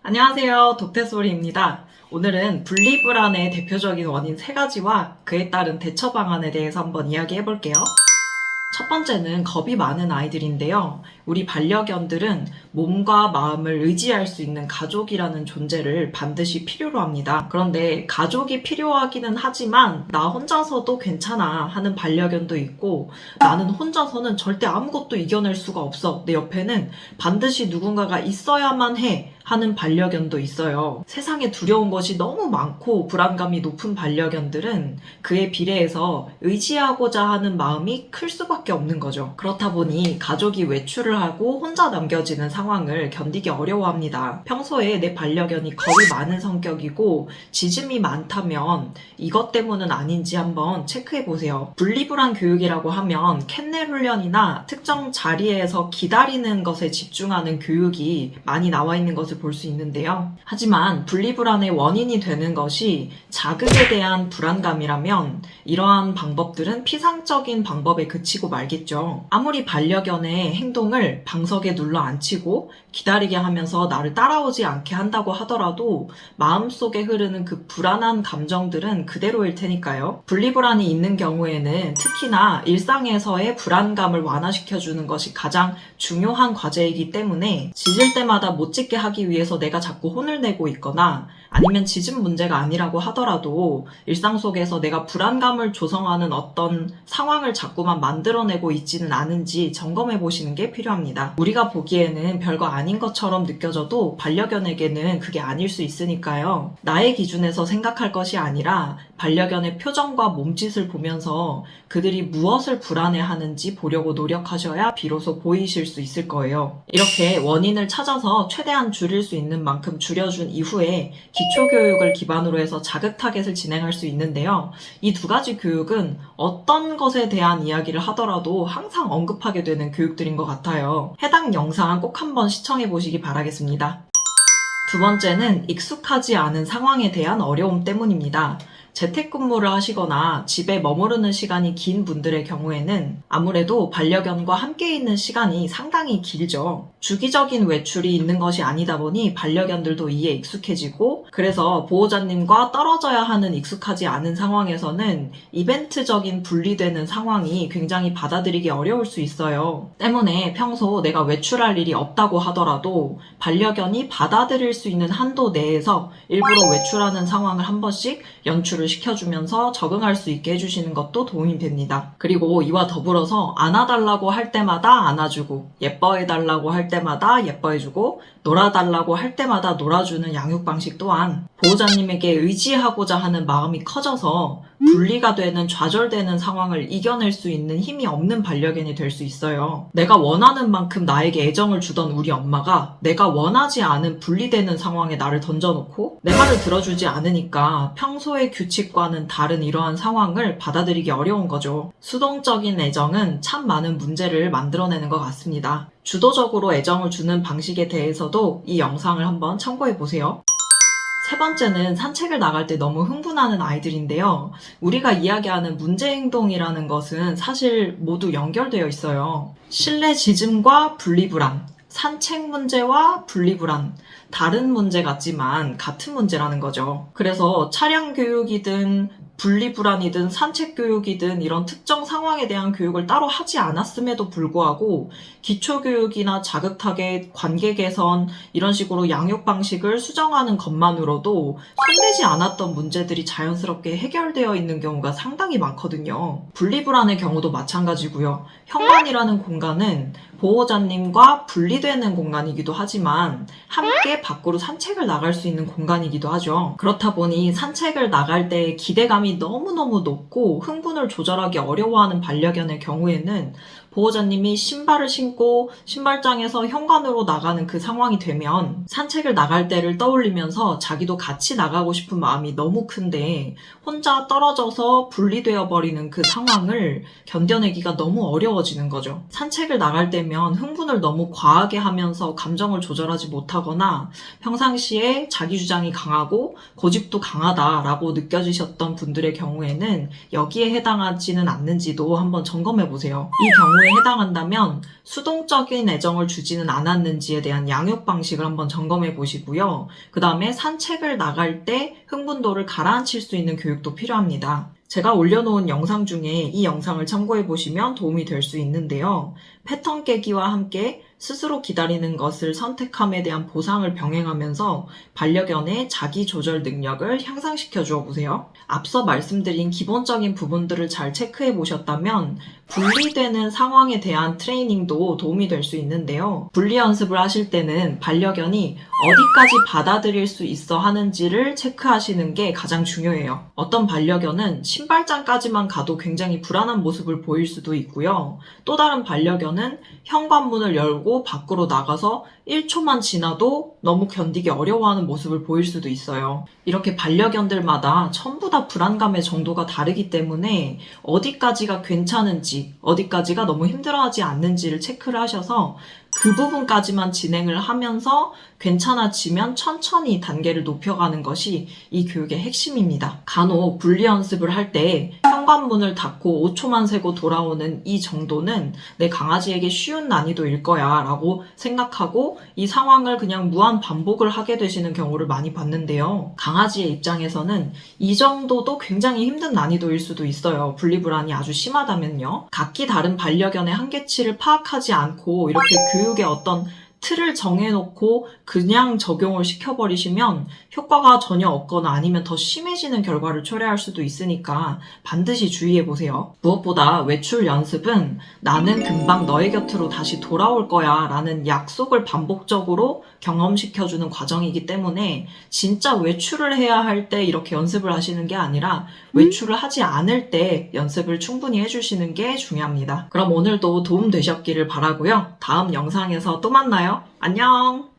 안녕하세요. 독태소리입니다. 오늘은 분리불안의 대표적인 원인 3가지와 그에 따른 대처 방안에 대해서 한번 이야기해 볼게요. 첫 번째는 겁이 많은 아이들인데요. 우리 반려견들은 몸과 마음을 의지할 수 있는 가족이라는 존재를 반드시 필요로 합니다. 그런데 가족이 필요하기는 하지만 나 혼자서도 괜찮아 하는 반려견도 있고, 나는 혼자서는 절대 아무것도 이겨낼 수가 없어, 내 옆에는 반드시 누군가가 있어야만 해 하는 반려견도 있어요. 세상에 두려운 것이 너무 많고 불안감이 높은 반려견들은 그에 비례해서 의지하고자 하는 마음이 클 수밖에 없는 거죠. 그렇다 보니 가족이 외출을 하고 혼자 남겨지는 상황을 견디기 어려워합니다. 평소에 내 반려견이 겁이 많은 성격이고 짖음이 많다면 이것 때문은 아닌지 한번 체크해 보세요. 분리불안 교육이라고 하면 캔넬 훈련이나 특정 자리에서 기다리는 것에 집중하는 교육이 많이 나와 있는 것을 볼 수 있는데요. 하지만 분리불안의 원인이 되는 것이 자극에 대한 불안감이라면 이러한 방법들은 피상적인 방법에 그치고 말겠죠. 아무리 반려견의 행동을 방석에 눌러 앉히고 기다리게 하면서 나를 따라오지 않게 한다고 하더라도 마음속에 흐르는 그 불안한 감정들은 그대로일 테니까요. 분리불안이 있는 경우에는 특히나 일상에서의 불안감을 완화시켜주는 것이 가장 중요한 과제이기 때문에 짖을 때마다 못 짖게 하기 위해서 내가 자꾸 혼을 내고 있거나 아니면 짖음 문제가 아니라고 하더라도 일상 속에서 내가 불안감을 조성하는 어떤 상황을 자꾸만 만들어내고 있지는 않은지 점검해 보시는 게 필요합니다. 우리가 보기에는 별거 아닌 것처럼 느껴져도 반려견에게는 그게 아닐 수 있으니까요. 나의 기준에서 생각할 것이 아니라 반려견의 표정과 몸짓을 보면서 그들이 무엇을 불안해하는지 보려고 노력하셔야 비로소 보이실 수 있을 거예요. 이렇게 원인을 찾아서 최대한 줄일 수 있는 만큼 줄여준 이후에 기초교육을 기반으로 해서 자극 타겟을 진행할 수 있는데요. 이 2가지 교육은 어떤 것에 대한 이야기를 하더라도 항상 언급하게 되는 교육들인 것 같아요. 해당 영상 꼭 한번 시청해 보시기 바라겠습니다. 2번째는 익숙하지 않은 상황에 대한 어려움 때문입니다. 재택근무를 하시거나 집에 머무르는 시간이 긴 분들의 경우에는 아무래도 반려견과 함께 있는 시간이 상당히 길죠. 주기적인 외출이 있는 것이 아니다 보니 반려견들도 이에 익숙해지고, 그래서 보호자님과 떨어져야 하는 익숙하지 않은 상황에서는 이벤트적인 분리되는 상황이 굉장히 받아들이기 어려울 수 있어요. 때문에 평소 내가 외출할 일이 없다고 하더라도 반려견이 받아들일 수 있는 한도 내에서 일부러 외출하는 상황을 한 번씩 연출을 시켜주면서 적응할 수 있게 해주시는 것도 도움이 됩니다. 그리고 이와 더불어서 안아달라고 할 때마다 안아주고, 예뻐해달라고 할 때마다 예뻐해주고, 놀아달라고 할 때마다 놀아주는 양육 방식 또한 보호자님에게 의지하고자 하는 마음이 커져서 분리가 되는, 좌절되는 상황을 이겨낼 수 있는 힘이 없는 반려견이 될 수 있어요. 내가 원하는 만큼 나에게 애정을 주던 우리 엄마가 내가 원하지 않은 분리되는 상황에 나를 던져놓고 내 말을 들어주지 않으니까 평소의 규칙과는 다른 이러한 상황을 받아들이기 어려운 거죠. 수동적인 애정은 참 많은 문제를 만들어내는 것 같습니다. 주도적으로 애정을 주는 방식에 대해서도 이 영상을 한번 참고해 보세요. 3번째는 산책을 나갈 때 너무 흥분하는 아이들인데요. 우리가 이야기하는 문제 행동이라는 것은 사실 모두 연결되어 있어요. 실내 짖음과 분리불안, 산책 문제와 분리불안, 다른 문제 같지만 같은 문제라는 거죠. 그래서 차량 교육이든 분리불안이든 산책 교육이든 이런 특정 상황에 대한 교육을 따로 하지 않았음에도 불구하고 기초교육이나 자극 타겟, 관계 개선 이런 식으로 양육 방식을 수정하는 것만으로도 손대지 않았던 문제들이 자연스럽게 해결되어 있는 경우가 상당히 많거든요. 분리불안의 경우도 마찬가지고요. 현관이라는 공간은 보호자님과 분리되는 공간이기도 하지만 함께 밖으로 산책을 나갈 수 있는 공간이기도 하죠. 그렇다 보니 산책을 나갈 때 기대감이 너무너무 높고 흥분을 조절하기 어려워하는 반려견의 경우에는 보호자님이 신발을 신고 신발장에서 현관으로 나가는 그 상황이 되면 산책을 나갈 때를 떠올리면서 자기도 같이 나가고 싶은 마음이 너무 큰데 혼자 떨어져서 분리되어 버리는 그 상황을 견뎌내기가 너무 어려워지는 거죠. 산책을 나갈 때면 흥분을 너무 과하게 하면서 감정을 조절하지 못하거나 평상시에 자기 주장이 강하고 고집도 강하다라고 느껴지셨던 분들의 경우에는 여기에 해당하지는 않는지도 한번 점검해 보세요. 이 경우 경우에 해당한다면 수동적인 애정을 주지는 않았는지에 대한 양육 방식을 한번 점검해 보시고요. 그 다음에 산책을 나갈 때 흥분도를 가라앉힐 수 있는 교육도 필요합니다. 제가 올려놓은 영상 중에 이 영상을 참고해 보시면 도움이 될 수 있는데요. 패턴 깨기와 함께 스스로 기다리는 것을 선택함에 대한 보상을 병행하면서 반려견의 자기 조절 능력을 향상시켜 주어 보세요. 앞서 말씀드린 기본적인 부분들을 잘 체크해 보셨다면 분리되는 상황에 대한 트레이닝도 도움이 될 수 있는데요. 분리 연습을 하실 때는 반려견이 어디까지 받아들일 수 있어 하는지를 체크하시는 게 가장 중요해요. 어떤 반려견은 신발장까지만 가도 굉장히 불안한 모습을 보일 수도 있고요. 또 다른 반려견은 현관문을 열고 밖으로 나가서 1초만 지나도 너무 견디기 어려워하는 모습을 보일 수도 있어요. 이렇게 반려견들마다 전부 다 불안감의 정도가 다르기 때문에 어디까지가 괜찮은지, 어디까지가 너무 힘들어하지 않는지를 체크를 하셔서 그 부분까지만 진행을 하면서 괜찮아지면 천천히 단계를 높여가는 것이 이 교육의 핵심입니다. 간혹 분리 연습을 할 때 현관문을 닫고 5초만 세고 돌아오는 이 정도는 내 강아지에게 쉬운 난이도일 거야 라고 생각하고 이 상황을 그냥 무한 반복을 하게 되시는 경우를 많이 봤는데요. 강아지의 입장에서는 이 정도도 굉장히 힘든 난이도일 수도 있어요. 분리불안이 아주 심하다면요. 각기 다른 반려견의 한계치를 파악하지 않고 이렇게 교육의 어떤 틀을 정해놓고 그냥 적용을 시켜버리시면 효과가 전혀 없거나 아니면 더 심해지는 결과를 초래할 수도 있으니까 반드시 주의해보세요. 무엇보다 외출 연습은 나는 금방 너의 곁으로 다시 돌아올 거야 라는 약속을 반복적으로 경험시켜주는 과정이기 때문에 진짜 외출을 해야 할 때 이렇게 연습을 하시는 게 아니라 외출을 하지 않을 때 연습을 충분히 해주시는 게 중요합니다. 그럼 오늘도 도움 되셨기를 바라고요. 다음 영상에서 또 만나요. 안녕!